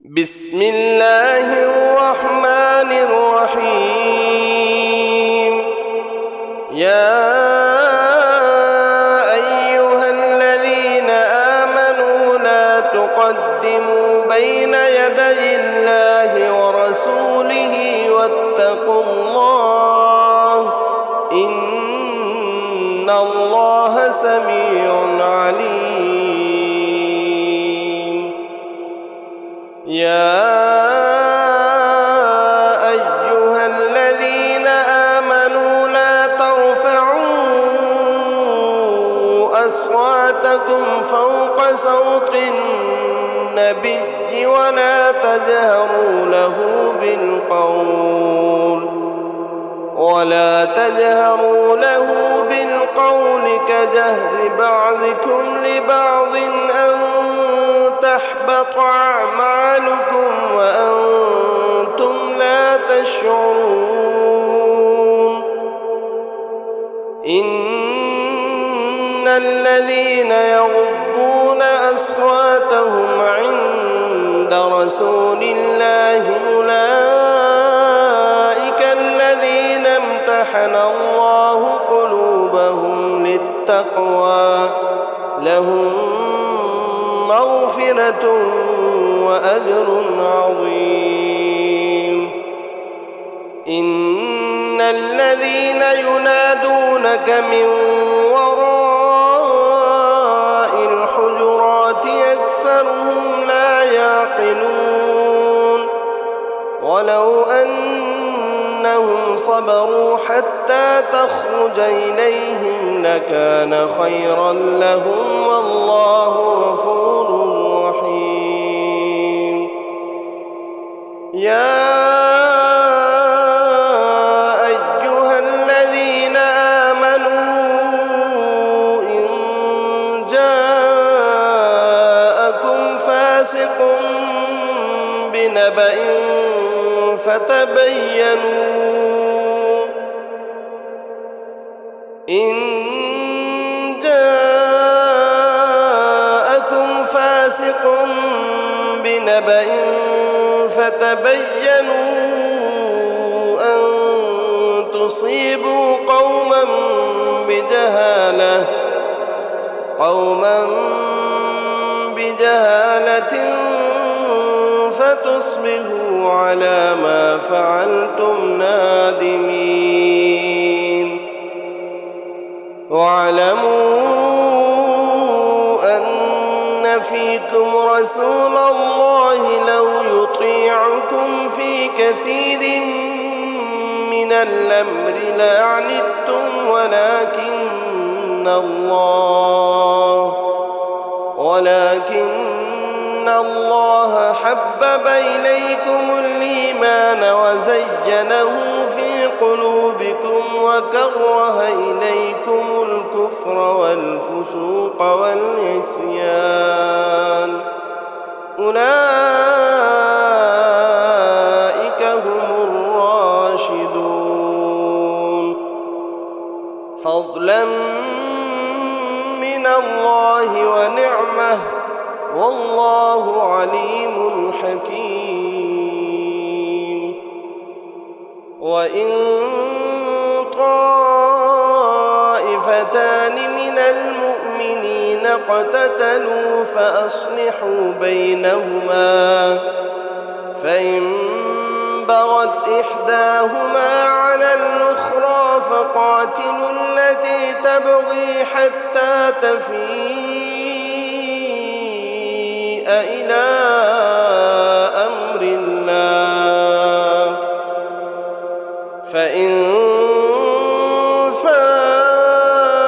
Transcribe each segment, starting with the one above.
بسم الله الرحمن الرحيم. يا أيها الذين آمنوا لا تقدموا بين يدي الله ورسوله واتقوا الله إن الله سميع عليم. يا أيها الذين آمنوا لا ترفعوا أصواتكم فوق صوت النبي ولا تجهروا له بالقول كجهر بعضكم لبعض أن تحبط أعمالكم وأنتم لا تشعرون. إن الذين يغضون أصواتهم عند رسول الله أولئك الذين امتحن الله قلوبهم للتقوى لهم مغفرة وأجر عظيم. إن الذين ينادونك من وراء الحجرات أكثرهم لا يعقلون. ولو أنهم صبروا حتى تخرج إليهم لكان خيرا لهم والله غفور رحيم. يا أيها الذين آمنوا إن جاءكم فاسق بنبأ فتبينوا أن تصيبوا قوما بجهالة فتصبحوا على ما فعلتم نادمين. واعلموا أن فيكم رسول الله لو يطيعكم في كثير من الأمر لعنتم ولكن الله حبب إليكم الإيمان وزينه في قلوبكم وكره إليكم الكفر والفسوق والعصيان أولئك هم الراشدون فضلا من الله ونعمة والله عليم حكيم. وإن طائفتان من المؤمنين اقتتلوا فأصلحوا بينهما فإن بغت إحداهما على الأخرى فقاتلوا التي تبغي حتى تفيء إلى أمر الله فإن فاءت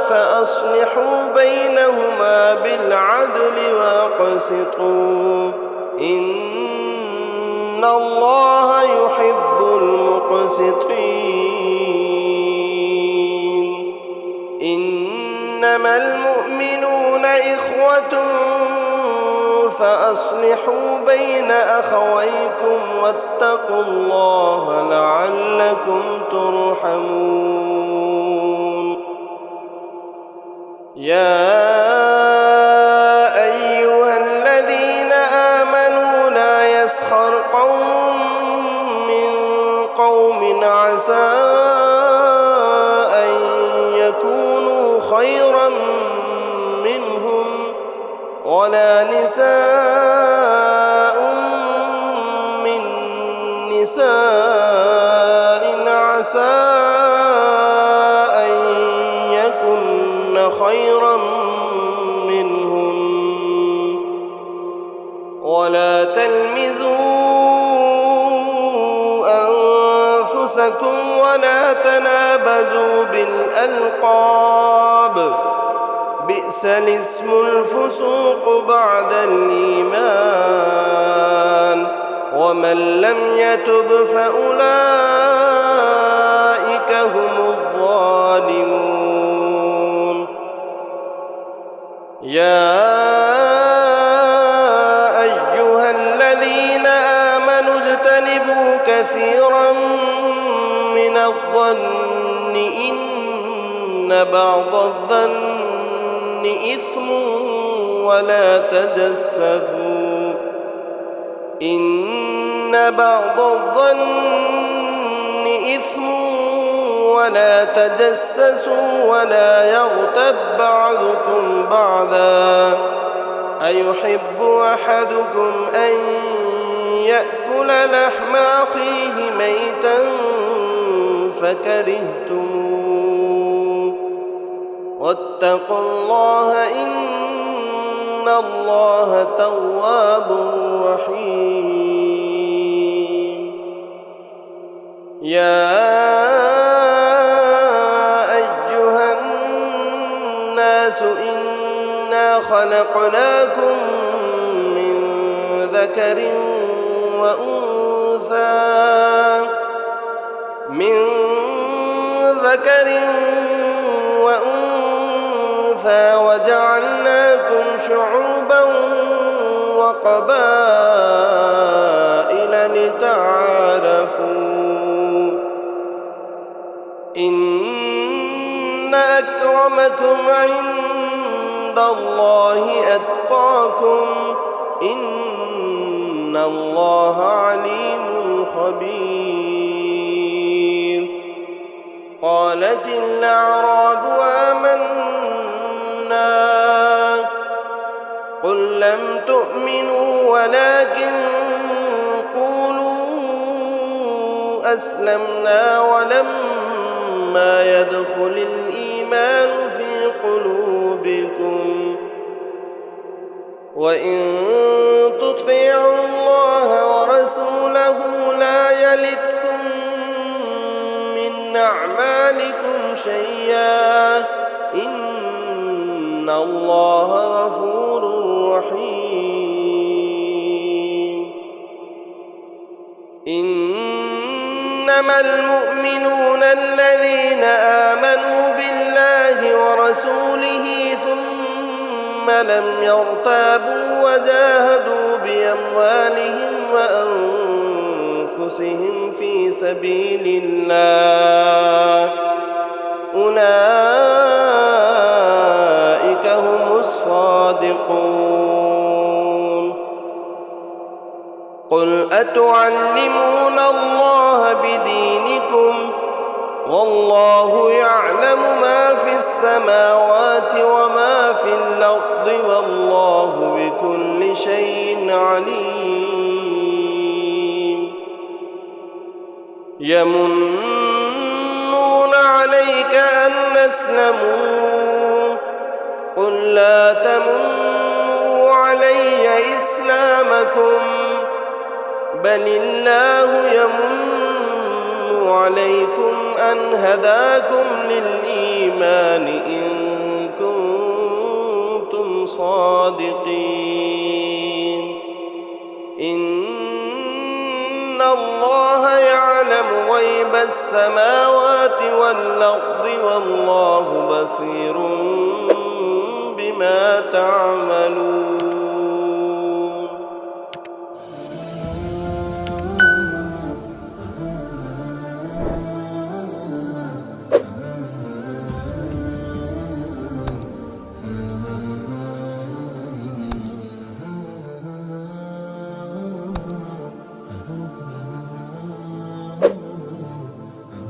فأصلحوا بينهما بالعدل واقسطوا إن الله يحب المقسطين. إنما المؤمنون إخوة فأصلحوا بين أخويكم واتقوا الله لعلكم ترحمون. يا أيها الذين عسى أن يكونوا خيرا منهم ولا نساء من نساء عسى أن يكن خيرا منهم ولا تلمزوا أنفسكم ولا تنابزوا بالألقاب بئس الاسم الفسوق بعد الإيمان ومن لم يتب فأولئك هم الظالمون يا أيها الذين آمنوا اجتنبوا كثيرا من الظن إن بعض الظن إثم ولا تجسسوا إن بعض الظن إثم ولا تجسسوا ولا يغتب بعضكم بعضا أيحب أحدكم أن يأكل لحم أخيه ميتا فكرهتموه واتقوا الله إن الله تواب رحيم يا أيها الناس إنا خلقناكم من ذكر وأنثى وجعلناكم شعوبا وقبائل لتعارفوا إن أكرمكم عند الله أتقاكم إن الله عليم خبير قالت الأعراب آمنا قل لم تؤمنوا ولكن قولوا أسلمنا ولما يدخل الإيمان في قلوبكم وإن تطيعوا الله ورسوله لا يلتكم من أعمالكم شيئا إن الله غفور رحيم إنما المؤمنون الذين آمنوا بالله ورسوله ثم لم يرتابوا وجاهدوا بأموالهم وأنفسهم في سبيل الله أولئك هم الصادقون قل أتعلمون الله بدينكم والله يعلم ما في السماوات وما في الأرض والله بكل شيء عليم يمنون عليك أن أسلموا قل لا تمنوا علي إسلامكم بل الله يمن عليكم أن هداكم للإيمان إن كنتم صادقين إن الله يعلم غيب السماوات والأرض والله بصير بما تعملون